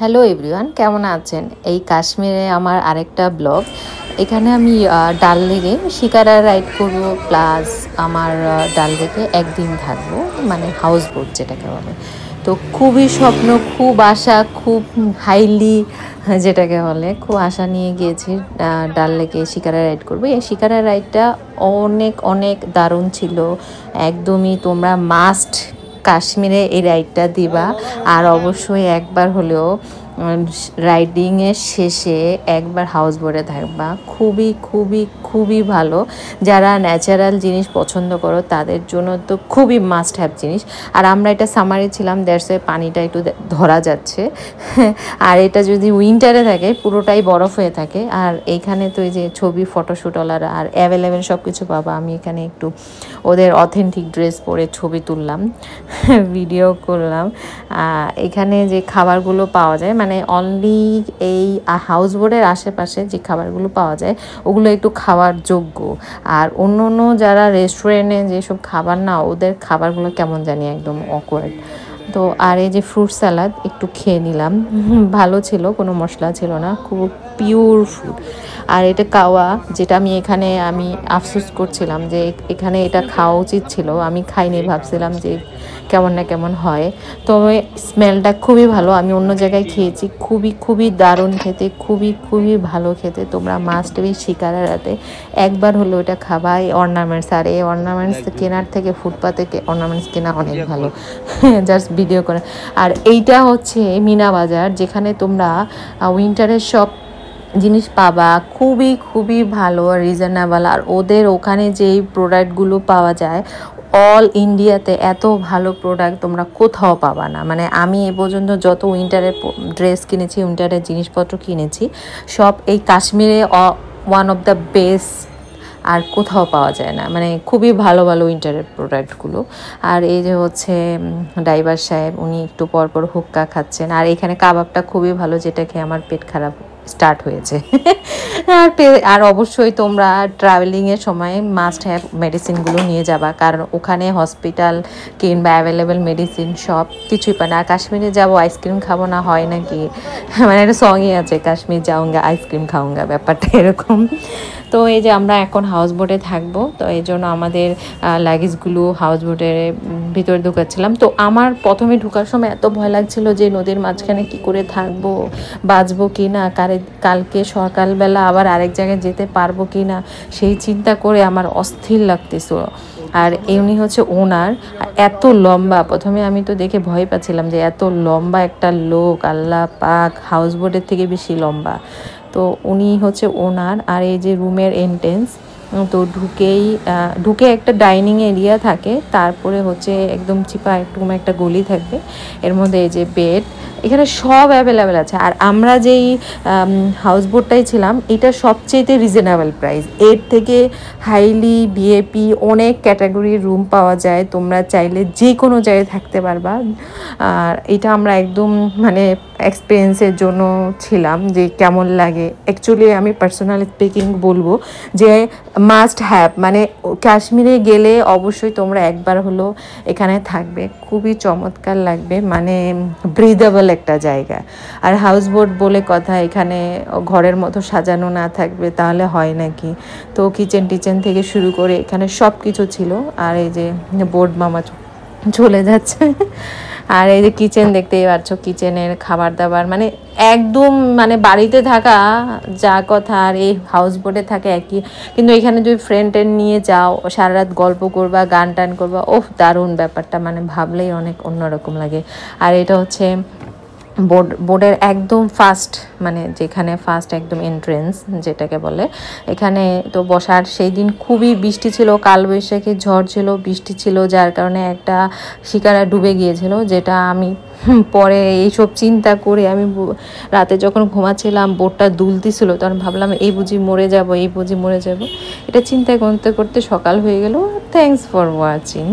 Hello everyone, কেমন আছেন? এই কাশ্মীরে আমার আরেকটা ব্লগ। এখানে আমি ডাল লেকে শিকারা রাইড করব, প্লাস আমার ডাল লেকে একদিন থাকবো, মানে হাউস বোট যেটাকে বলে। তো খুবই স্বপ্ন, খুব আশা, খুব হাইলি যেটাকে বলে, খুব আশা নিয়ে গিয়েছি ডাল লেকে শিকারা রাইড করবো। এই শিকারা রাইডটা অনেক অনেক দারুণ ছিল। একদমই তোমরা মাস্ট কাশ্মীরে এই রাইডটা দিবা। আর অবশ্যই একবার হলেও রাইডিংয়ের শেষে একবার হাউস বোটে থাকবা। খুবই খুবই খুবই ভালো। যারা ন্যাচারাল জিনিস পছন্দ করো তাদের জন্য তো খুবই মাস্ট হ্যাভ জিনিস। আর আমরা এটা সামারে ছিলাম, দ্যাটস ওয়াই পানিটা একটু ধরা যাচ্ছে। আর এটা যদি উইন্টারে থাকে পুরোটাই বরফ হয়ে থাকে। আর এইখানে তো এই যে ছবি ফটোশ্যুটওয়ালারা আর অ্যাভেলেবেল সব কিছু পাবা। আমি এখানে একটু ওদের অথেন্টিক ড্রেস পরে ছবি তুললাম, ভিডিও করলাম। এখানে যে খাবারগুলো পাওয়া যায়, মানে অনলি এই হাউস বোটের আশেপাশে যে খাবারগুলো পাওয়া যায় ওগুলো একটু খাওয়ার যোগ্য। আর অন্য অন্য যারা রেস্টুরেন্টে যেসব খাবার না, ওদের খাবারগুলো কেমন জানি একদম অকওয়ার্ড। তো আর এই যে ফ্রুট স্যালাড একটু খেয়ে নিলাম, ভালো ছিল, কোনো মশলা ছিল না, খুব পিওর ফুড। আর এটা কাওয়া, যেটা আমি আফসোস করছিলাম যে এখানে এটা খাওয়া উচিত ছিল, আমি খাইনি, ভাবছিলাম যে কেমন না কেমন হয়। তবে স্মেলটা খুবই ভালো। আমি অন্য জায়গায় খেয়েছি, খুবই খুবই দারুণ খেতে, খুবই খুবই ভালো খেতে। তোমরা মাস্ট বি শিকারা রাতে একবার হলো এটা খাবা। এই অর্নামেন্টস, আর এই অর্নামেন্টস কেনার থেকে ফুটপাতে অর্নামেন্টস কেনা অনেক ভালো, জাস্ট ভিডিও করে। আর এইটা হচ্ছে মিনা বাজার, যেখানে তোমরা উইন্টারের সব জিনিস পাবা, খুবই খুবই ভালো আর রিজনেবল। আর ওদের ওখানে যেই প্রোডাক্টগুলো পাওয়া যায় অল ইন্ডিয়াতে এত ভালো প্রোডাক্ট তোমরা কোথাও পাবা না। মানে আমি এ পর্যন্ত যত উইন্টারের ড্রেস কিনেছি, উইন্টারের জিনিসপত্র কিনেছি, সব এই কাশ্মীরে ওয়ান অফ দ্য বেস্ট, আর কোথাও পাওয়া যায় না। মানে খুবই ভালো ভালো উইন্টারের প্রোডাক্টগুলো। আর এই যে হচ্ছে ড্রাইভার সাহেব, উনি একটু পরপর হুক্কা খাচ্ছেন। আর এখানে কাবাবটা খুবই ভালো, যেটা খেয়ে আমার পেট খারাপ স্টার্ট হয়েছে। আর অবশ্যই তোমরা ট্রাভেলিংয়ের সময় মাস্ট হ্যাভ মেডিসিনগুলো নিয়ে যাবা, কারণ ওখানে হসপিটাল কিংবা অ্যাভেলেবেল মেডিসিন সব কিছুই পায় না। আর কাশ্মীরে যাবো আইসক্রিম খাবো না হয় নাকি, মানে একটা সঙ্গই আছে, কাশ্মীর যাওঙ্গা আইসক্রিম খাওঙ্গা, ব্যাপারটা এরকম। তো এই যে আমরা এখন হাউস বোটে থাকবো, তো এই জন্য আমাদের লাগেজগুলো হাউস বোটের ভিতরে ঢুকাচ্ছিলাম। তো আমার প্রথমে ঢোকার সময় এত ভয় লাগছিল যে নদীর মাঝখানে কি করে থাকবো, বাঁচবো কি না, কালকে সকালবেলা আবার আরেক জায়গায় যেতে পারবো কি না, সেই চিন্তা করে আমার অস্থির লাগতেছিল। আর উনি হচ্ছে ওনার, এত লম্বা, প্রথমে আমি তো দেখে ভয় পাচ্ছিলাম যে এত লম্বা একটা লোক, আল্লাহ পাক, হাউস বোটের থেকে বেশি লম্বা। তো উনি হচ্ছে ওনার। আর এই যে রুমের এন্ট্রেন্স, তো ঢুকে একটা ডাইনিং এরিয়া থাকে, তারপরে হচ্ছে একদম চিপা একদম একটা গলি থাকবে, এর মধ্যে এই যে বেড, এখানে সব অ্যাভেলেবেল আছে। আর আমরা যেই হাউস বোটটাই ছিলাম, এটা সবচেয়েতে রিজনেবল প্রাইস। এর থেকে হাইলি ভিআইপি অনেক ক্যাটাগরির রুম পাওয়া যায়, তোমরা চাইলে যে কোনো জায়গায় থাকতে পারবা। আর এটা আমরা একদম মানে এক্সপিরিয়েন্সের জন্য ছিলাম যে কেমন লাগে। অ্যাকচুয়ালি আমি পার্সোনালি স্পিকিং বলবো যে মাস্ট হ্যাভ, মানে কাশ্মীরে গেলে অবশ্যই তোমরা একবার হলো এখানে থাকবে, খুবই চমৎকার লাগবে, মানে ব্রিদেবল একটা জায়গা। আর হাউস বোট বলে কথা, এখানে ঘরের মতো সাজানো না থাকবে তাহলে হয় নাকি। তো কিচেন থেকে শুরু করে এখানে সব কিছু ছিল। আর এই যে বোট মামা চলে যাচ্ছে। আর এই যে কিচেন দেখতেই পাচ্ছ, কিচেনের খাবার দাবার মানে একদম মানে বাড়িতে থাকা যা কথা আর এই হাউস বোটে থাকে একই। কিন্তু এখানে যদি ফ্রেন্ড নিয়ে যাও, সারা রাত গল্প করবা, গান টান করবা, ওহ দারুণ ব্যাপারটা, মানে ভাবলেই অনেক অন্যরকম লাগে। আর এটা হচ্ছে বোর্ডের একদম ফার্স্ট, মানে যেখানে ফার্স্ট একদম এন্ট্রেন্স যেটাকে বলে। এখানে তো বসার, সেই দিন খুবই বৃষ্টি ছিল, কালবৈশাখী ঝড় ছিল, বৃষ্টি ছিল, যার কারণে একটা শিকারা ডুবে গিয়েছিল, যেটা আমি পরে এইসব চিন্তা করে আমি রাতে যখন ঘুমাচ্ছিলাম বোটটা দুলতেছিল, তখন ভাবলাম এই বুঝি মরে যাব, এই বুঝি মরে যাব। এটা চিন্তা করতে করতে সকাল হয়ে গেল। Thanks for watching.